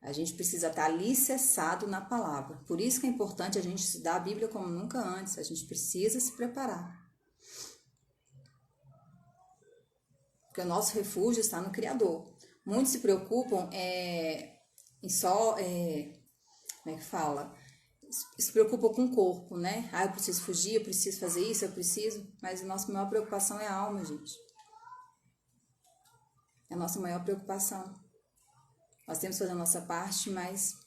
A gente precisa estar alicerçado na palavra. Por isso que é importante a gente estudar a Bíblia como nunca antes. A gente precisa se preparar. Porque o nosso refúgio está no Criador. Muitos se preocupam em só... como é que fala? Se preocupam com o corpo, né? Eu preciso fugir, eu preciso fazer isso, eu preciso... Mas a nossa maior preocupação é a alma, gente. É a nossa maior preocupação. Nós temos que fazer a nossa parte, mas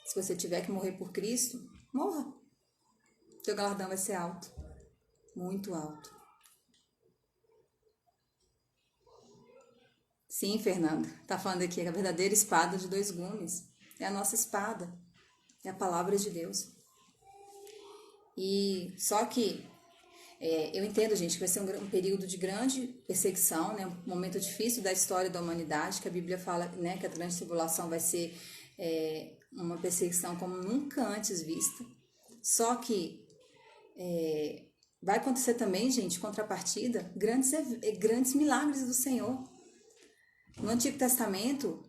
se você tiver que morrer por Cristo, morra. Seu galardão vai ser alto. Muito alto. Sim, Fernanda. Tá falando aqui, a verdadeira espada de 2 gumes. É a nossa espada. É a palavra de Deus. E só que eu entendo, gente, que vai ser um período de grande perseguição, né? Um momento difícil da história da humanidade, que a Bíblia fala, né, que a grande tribulação vai ser uma perseguição como nunca antes vista. Só que vai acontecer também, gente, contrapartida, grandes milagres do Senhor. No Antigo Testamento,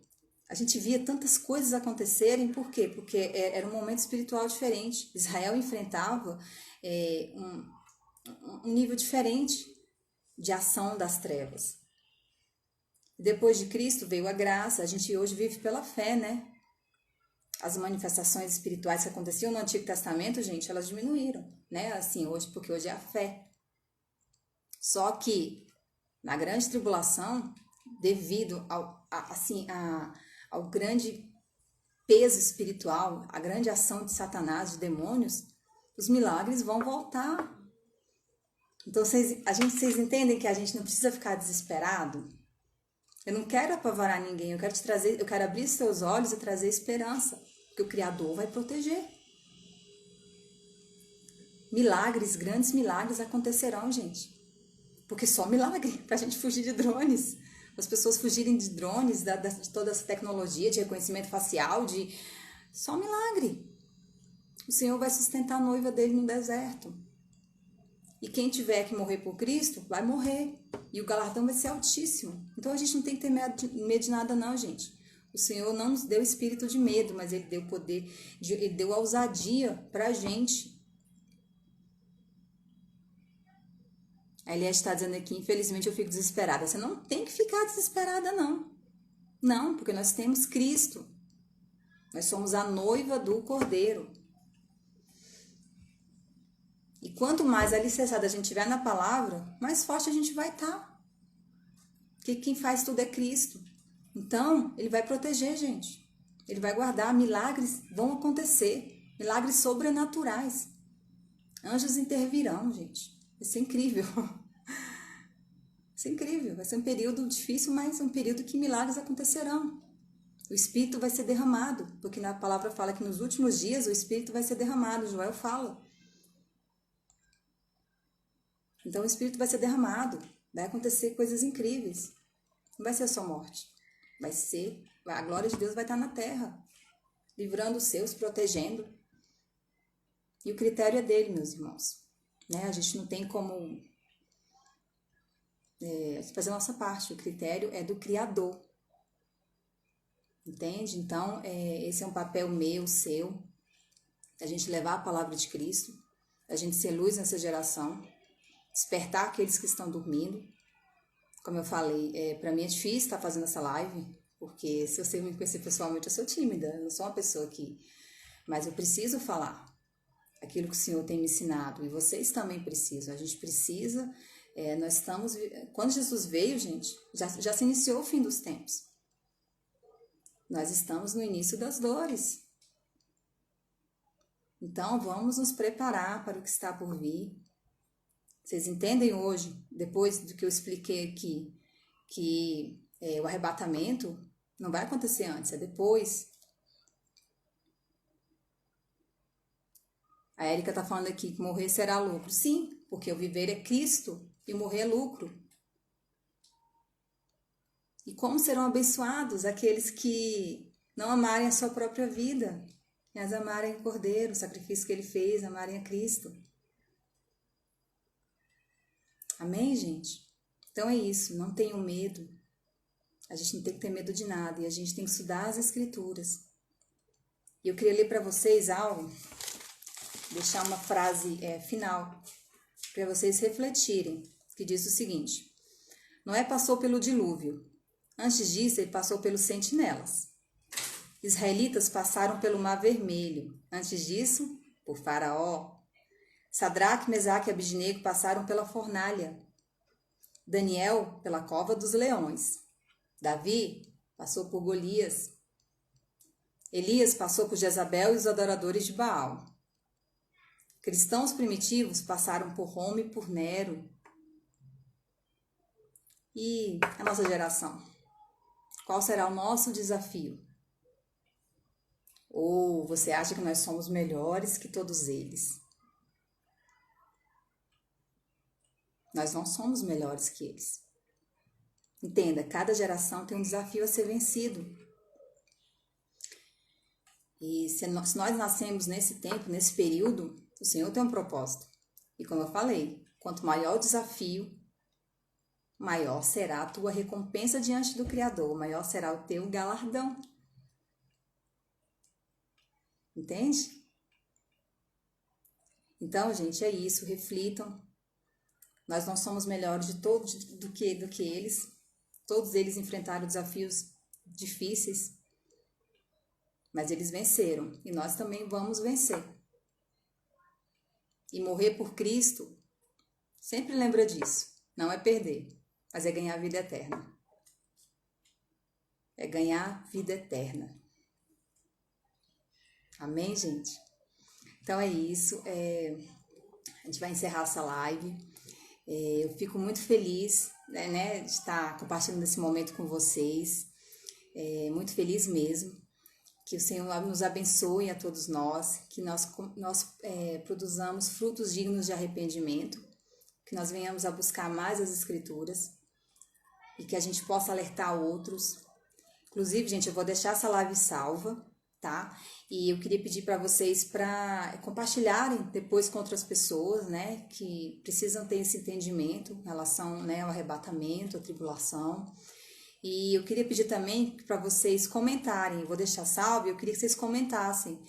a gente via tantas coisas acontecerem, por quê? Porque era um momento espiritual diferente. Israel enfrentava um nível diferente de ação das trevas. Depois de Cristo veio a graça, a gente hoje vive pela fé, né? As manifestações espirituais que aconteciam no Antigo Testamento, gente, elas diminuíram, né? Assim, hoje, porque hoje é a fé. Só que na grande tribulação, devido ao grande peso espiritual, a grande ação de Satanás, de demônios, os milagres vão voltar. Então, vocês entendem que a gente não precisa ficar desesperado? Eu não quero apavorar ninguém, eu quero abrir seus olhos e trazer esperança, porque o Criador vai proteger. Milagres, grandes milagres acontecerão, gente. Porque só milagre, pra gente fugir de drones. As pessoas fugirem de drones, de toda essa tecnologia de reconhecimento facial, só milagre. O Senhor vai sustentar a noiva dele no deserto. E quem tiver que morrer por Cristo, vai morrer. E o galardão vai ser altíssimo. Então a gente não tem que ter medo de nada não, gente. O Senhor não nos deu espírito de medo, mas Ele deu poder, Ele deu ousadia pra gente. A Eliette está dizendo aqui, infelizmente eu fico desesperada. Você não tem que ficar desesperada, não. Não, porque nós temos Cristo. Nós somos a noiva do Cordeiro. E quanto mais alicerçada a gente estiver na palavra, mais forte a gente vai estar. Porque quem faz tudo é Cristo. Então, Ele vai proteger, gente. Ele vai guardar. Milagres vão acontecer. Milagres sobrenaturais. Anjos intervirão, gente. Isso é incrível. ser incrível, vai ser um período difícil, mas um período que milagres acontecerão. O Espírito vai ser derramado, porque na palavra fala que nos últimos dias o Espírito vai ser derramado, Joel fala. Então o Espírito vai ser derramado, vai acontecer coisas incríveis. Não vai ser só morte, a glória de Deus vai estar na terra, livrando os seus, protegendo. E o critério é dele, meus irmãos. Né? A gente não tem como fazer a nossa parte, o critério é do Criador. Entende? Então, esse é um papel meu, seu, a gente levar a palavra de Cristo, a gente ser luz nessa geração, despertar aqueles que estão dormindo. Como eu falei, para mim é difícil estar fazendo essa live, porque se você me conhecer pessoalmente, eu sou tímida, eu não sou uma pessoa que... Mas eu preciso falar aquilo que o Senhor tem me ensinado, e vocês também precisam, a gente precisa, nós estamos... Quando Jesus veio, gente, já se iniciou o fim dos tempos. Nós estamos no início das dores. Então, vamos nos preparar para o que está por vir. Vocês entendem hoje, depois do que eu expliquei aqui, que o arrebatamento não vai acontecer antes, é depois. A Érica está falando aqui que morrer será lucro. Sim, porque o viver é Cristo e morrer é lucro. E como serão abençoados aqueles que não amarem a sua própria vida, mas amarem o Cordeiro, o sacrifício que ele fez, amarem a Cristo. Amém, gente? Então é isso, não tenham medo. A gente não tem que ter medo de nada e a gente tem que estudar as Escrituras. E eu queria ler para vocês algo, deixar uma frase final, para vocês refletirem, que diz o seguinte: Noé passou pelo dilúvio. Antes disso, ele passou pelos sentinelas. Israelitas passaram pelo Mar Vermelho. Antes disso, por Faraó. Sadraque, Mesaque e Abidnego passaram pela fornalha. Daniel, pela cova dos leões. Davi passou por Golias. Elias passou por Jezabel e os adoradores de Baal. Cristãos primitivos passaram por Roma e por Nero. E a nossa geração? Qual será o nosso desafio? Ou você acha que nós somos melhores que todos eles? Nós não somos melhores que eles. Entenda, cada geração tem um desafio a ser vencido. E se nós nascemos nesse tempo, nesse período, o Senhor tem um propósito. E como eu falei, quanto maior o desafio, maior será a tua recompensa diante do Criador, maior será o teu galardão. Entende? Então, gente, é isso, reflitam. Nós não somos melhores do que eles. Todos eles enfrentaram desafios difíceis, mas eles venceram e nós também vamos vencer. E morrer por Cristo, sempre lembra disso, não é perder. Mas é ganhar a vida eterna. É ganhar vida eterna. Amém, gente? Então é isso. A gente vai encerrar essa live. Eu fico muito feliz, né, de estar compartilhando esse momento com vocês. Muito feliz mesmo. Que o Senhor nos abençoe a todos nós. Que nós produzamos frutos dignos de arrependimento. Que nós venhamos a buscar mais as Escrituras. E que a gente possa alertar outros. Inclusive, gente, eu vou deixar essa live salva, tá? E eu queria pedir para vocês para compartilharem depois com outras pessoas, né? Que precisam ter esse entendimento em relação, né, ao arrebatamento, à tribulação. E eu queria pedir também para vocês comentarem. Eu vou deixar salvo, eu queria que vocês comentassem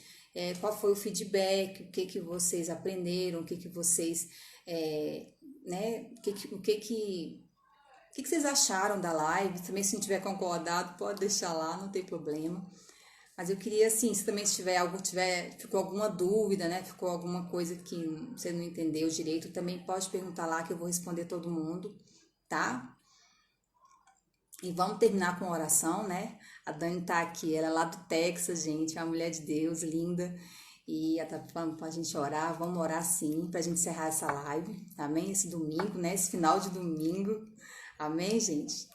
qual foi o feedback, o que vocês aprenderam, o que vocês, né? O que vocês acharam da live? Também, se não tiver concordado, pode deixar lá, não tem problema. Mas eu queria, assim, se também ficou alguma dúvida, né? Ficou alguma coisa que você não entendeu direito, também pode perguntar lá que eu vou responder todo mundo, tá? E vamos terminar com oração, né? A Dani tá aqui, ela é lá do Texas, gente, é uma mulher de Deus, linda. E ela tá falando pra gente orar, vamos orar sim, pra gente encerrar essa live, amém? Esse domingo, né? Esse final de domingo. Amém, gente?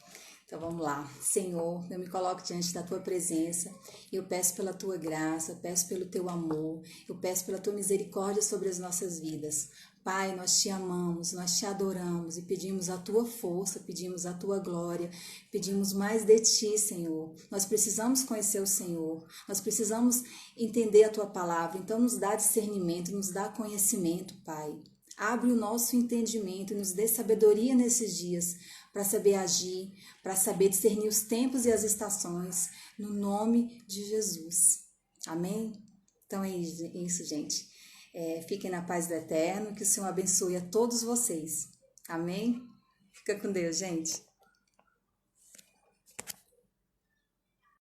Então vamos lá. Senhor, eu me coloco diante da tua presença e eu peço pela tua graça, eu peço pelo teu amor, eu peço pela tua misericórdia sobre as nossas vidas. Pai, nós te amamos, nós te adoramos e pedimos a tua força, pedimos a tua glória, pedimos mais de ti, Senhor. Nós precisamos conhecer o Senhor, nós precisamos entender a tua palavra, então nos dá discernimento, nos dá conhecimento, Pai. Abre o nosso entendimento e nos dê sabedoria nesses dias para saber agir, para saber discernir os tempos e as estações, no nome de Jesus. Amém? Então é isso, gente. Fiquem na paz do Eterno, que o Senhor abençoe a todos vocês. Amém? Fica com Deus, gente.